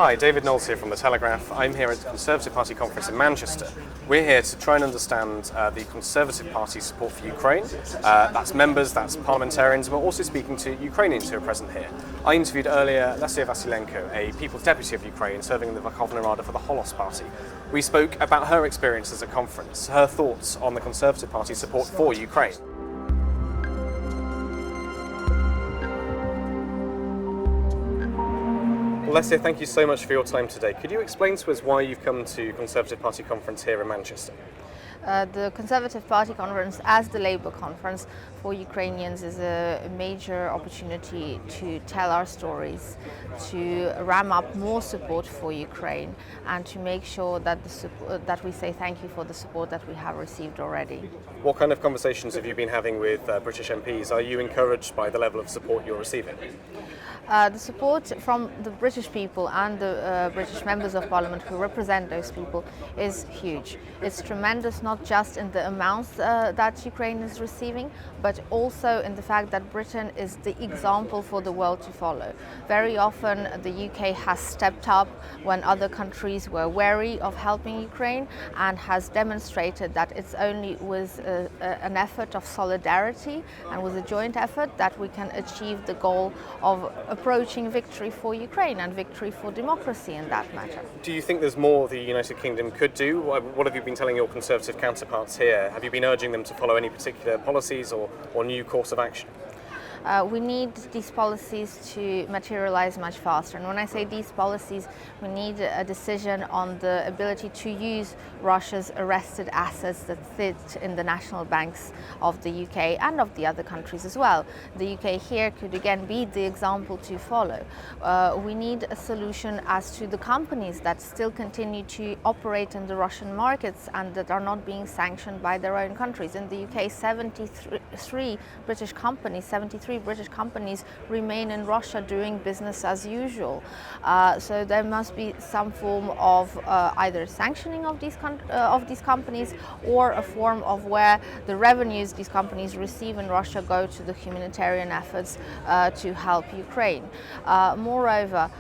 Hi, David Knowles here from the Telegraph. I'm here at the Conservative Party conference in Manchester. We're here to try and understand the Conservative Party's support for Ukraine. That's members, that's parliamentarians, and we're also speaking to Ukrainians who are present here. I interviewed earlier Lesia Vasylenko, a People's Deputy of Ukraine serving in the Verkhovna Rada for the Knowles party. We spoke about her experiences at conference, her thoughts on the Conservative Party's support for Ukraine. Lesia, thank you so much for your time today. Could you explain to us why you've come to Conservative Party conference here in Manchester? The Conservative Party conference, as the Labour conference for Ukrainians, is a major opportunity to tell our stories, to ram up more support for Ukraine, and to make sure that that we say thank you for the support that we have received already. What kind of conversations have you been having with British MPs? Are you encouraged by the level of support you're receiving? The support from the British people and the British members of Parliament who represent those people is huge. It's tremendous, not just in the amounts that Ukraine is receiving, but also in the fact that Britain is the example for the world to follow. Very often the UK has stepped up when other countries were wary of helping Ukraine, and has demonstrated that it's only with an effort of solidarity and with a joint effort that we can achieve the goal of approaching victory for Ukraine and victory for democracy in that matter. Do you think there's more the United Kingdom could do? What have you been telling your Conservative counterparts here? Have you been urging them to follow any particular policies or new course of action? We need these policies to materialise much faster. And when I say these policies, we need a decision on the ability to use Russia's arrested assets that sit in the national banks of the UK and of the other countries as well. The UK here could again be the example to follow. We need a solution as to the companies that still continue to operate in the Russian markets and that are not being sanctioned by their own countries. In the UK, 73 British companies remain in Russia doing business as usual. So there must be some form of either sanctioning of these companies, or a form of where the revenues these companies receive in Russia go to the humanitarian efforts to help Ukraine. Moreover,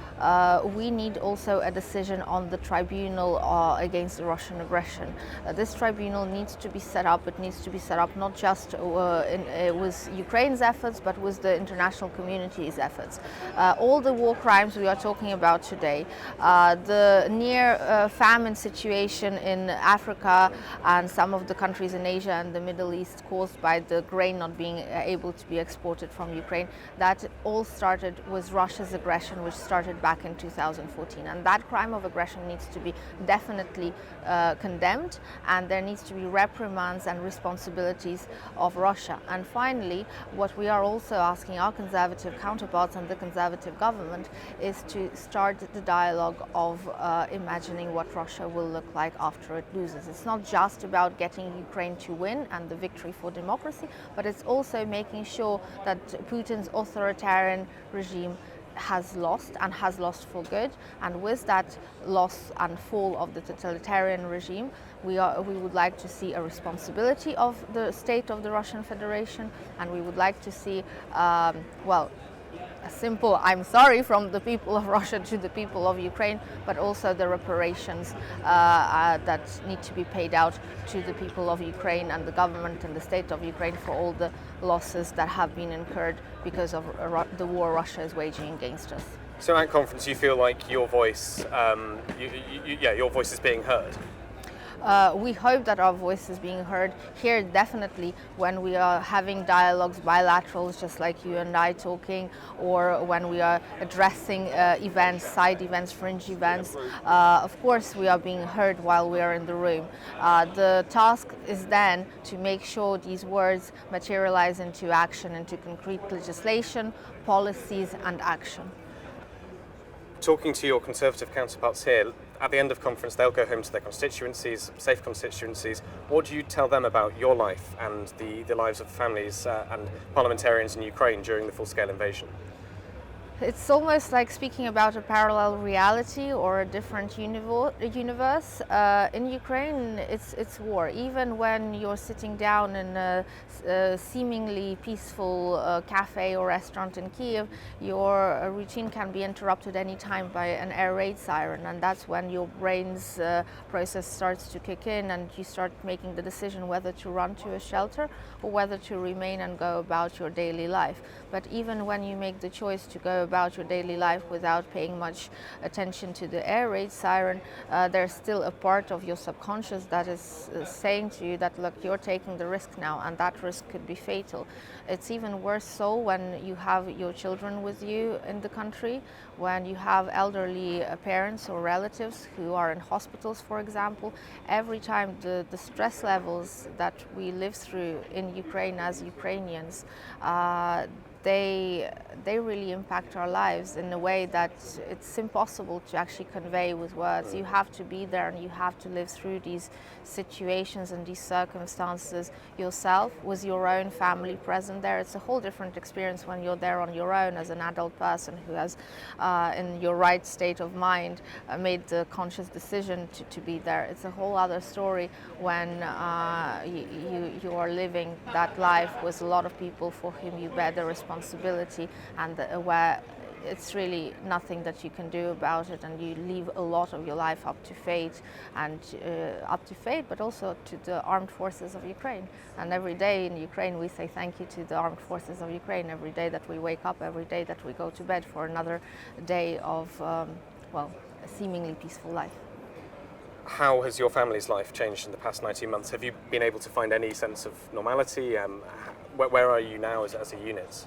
we need also a decision on the tribunal against the Russian aggression. This tribunal needs to be set up. It needs to be set up not just with Ukraine's efforts, but with the international community's efforts. All the war crimes we are talking about today, the near famine situation in Africa and some of the countries in Asia and the Middle East caused by the grain not being able to be exported from Ukraine, that all started with Russia's aggression, which started back in 2014. And that crime of aggression needs to be definitely condemned, and there needs to be reprimands and responsibilities of Russia. And finally, what we are also asking our Conservative counterparts and the Conservative government is to start the dialogue of imagining what Russia will look like after it loses. It's not just about getting Ukraine to win and the victory for democracy, but it's also making sure that Putin's authoritarian regime has lost, and has lost for good. And with that loss and fall of the totalitarian regime, we would like to see a responsibility of the state of the Russian Federation, and we would like to see, a simple "I'm sorry" from the people of Russia to the people of Ukraine, but also the reparations that need to be paid out to the people of Ukraine and the government and the state of Ukraine for all the losses that have been incurred because of the war Russia is waging against us. So at conference, you feel like your voice, your voice is being heard? We hope that our voice is being heard here, definitely when we are having dialogues, bilaterals, just like you and I talking, or when we are addressing events, side events, fringe events. Of course, we are being heard while we are in the room. The task is then to make sure these words materialize into action, into concrete legislation, policies and action. Talking to your Conservative counterparts here, at the end of conference they'll go home to their constituencies, safe constituencies. What do you tell them about your life and the lives of families and parliamentarians in Ukraine during the full-scale invasion? It's almost like speaking about a parallel reality or a different universe. In Ukraine, it's war. Even when you're sitting down in a seemingly peaceful cafe or restaurant in Kiev, your routine can be interrupted any time by an air raid siren, and that's when your brain's process starts to kick in, and you start making the decision whether to run to a shelter or whether to remain and go about your daily life. But even when you make the choice to go about your daily life without paying much attention to the air raid siren, there's still a part of your subconscious that is saying to you that, look, you're taking the risk now, and that risk could be fatal. It's even worse so when you have your children with you in the country, when you have elderly parents or relatives who are in hospitals, for example. Every time the stress levels that we live through in Ukraine as Ukrainians, they really impact our lives in a way that it's impossible to actually convey with words. You have to be there, and you have to live through these situations and these circumstances yourself, with your own family present there. It's a whole different experience when you're there on your own as an adult person who has, in your right state of mind, made the conscious decision to be there. It's a whole other story when you are living that life with a lot of people for whom you bear the responsibility, and where it's really nothing that you can do about it, and you leave a lot of your life up to fate, but also to the armed forces of Ukraine. And every day in Ukraine we say thank you to the armed forces of Ukraine, every day that we wake up, every day that we go to bed, for another day of a seemingly peaceful life. How has your family's life changed in the past 19 months? Have you been able to find any sense of normality? Where are you now as a unit?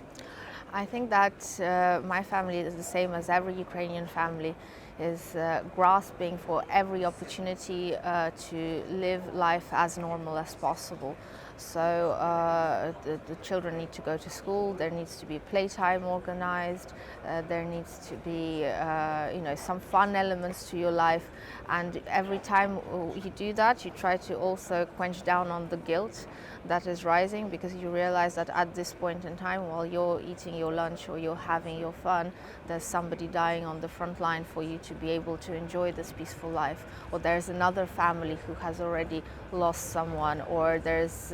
I think that my family is the same as every Ukrainian family, is grasping for every opportunity to live life as normal as possible. So the children need to go to school, there needs to be playtime organized, there needs to be some fun elements to your life, and every time you do that, you try to also quench down on the guilt that is rising, because you realize that at this point in time, while you're eating your lunch or you're having your fun, there's somebody dying on the front line for you to be able to enjoy this peaceful life, or there's another family who has already lost someone, or there's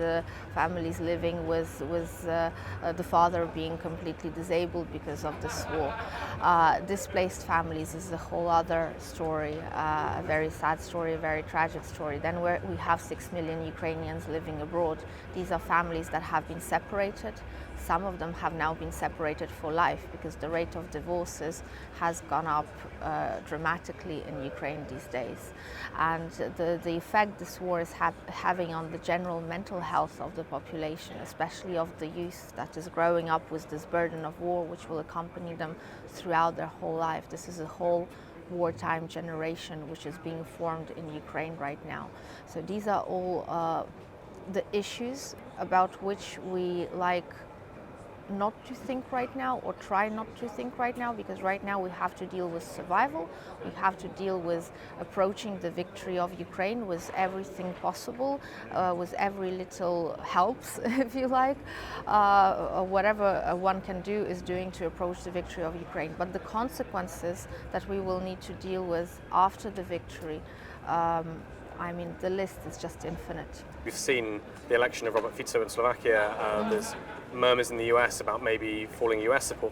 families living with the father being completely disabled because of this war. Displaced families is a whole other story, a very sad story, a very tragic story. Then we have 6 million Ukrainians living abroad. These are families that have been separated. Some of them have now been separated for life, because the rate of divorces has gone up dramatically in Ukraine these days. And the effect this war is having on the general mental health of the population, especially of the youth that is growing up with this burden of war, which will accompany them throughout their whole life. This is a whole wartime generation which is being formed in Ukraine right now. So these are all the issues about which we like not to think right now, or try not to think right now, because right now we have to deal with survival. We have to deal with approaching the victory of Ukraine with everything possible, with every little helps, if you like. Whatever one can do is doing to approach the victory of Ukraine. But the consequences that we will need to deal with after the victory, the list is just infinite. We've seen the election of Robert Fico in Slovakia. There's murmurs in the US about maybe falling US support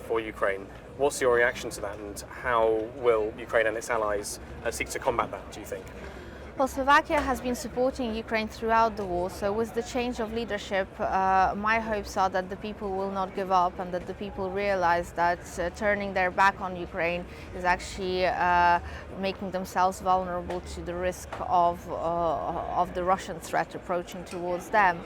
for Ukraine. What's your reaction to that, and how will Ukraine and its allies seek to combat that, do you think? Well, Slovakia has been supporting Ukraine throughout the war, so with the change of leadership, my hopes are that the people will not give up, and that the people realize that turning their back on Ukraine is actually making themselves vulnerable to the risk of the Russian threat approaching towards them.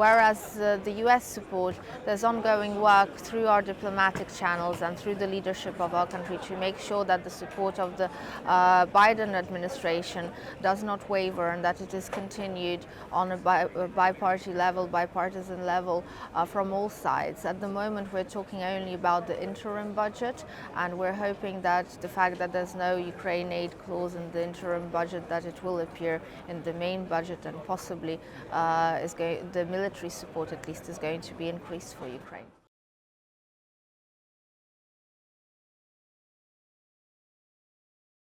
Whereas the US support, there's ongoing work through our diplomatic channels and through the leadership of our country to make sure that the support of the Biden administration does not waver, and that it is continued on a bipartisan level from all sides. At the moment we're talking only about the interim budget, and we're hoping that the fact that there's no Ukraine aid clause in the interim budget, that it will appear in the main budget, and possibly the military support at least is going to be increased for Ukraine.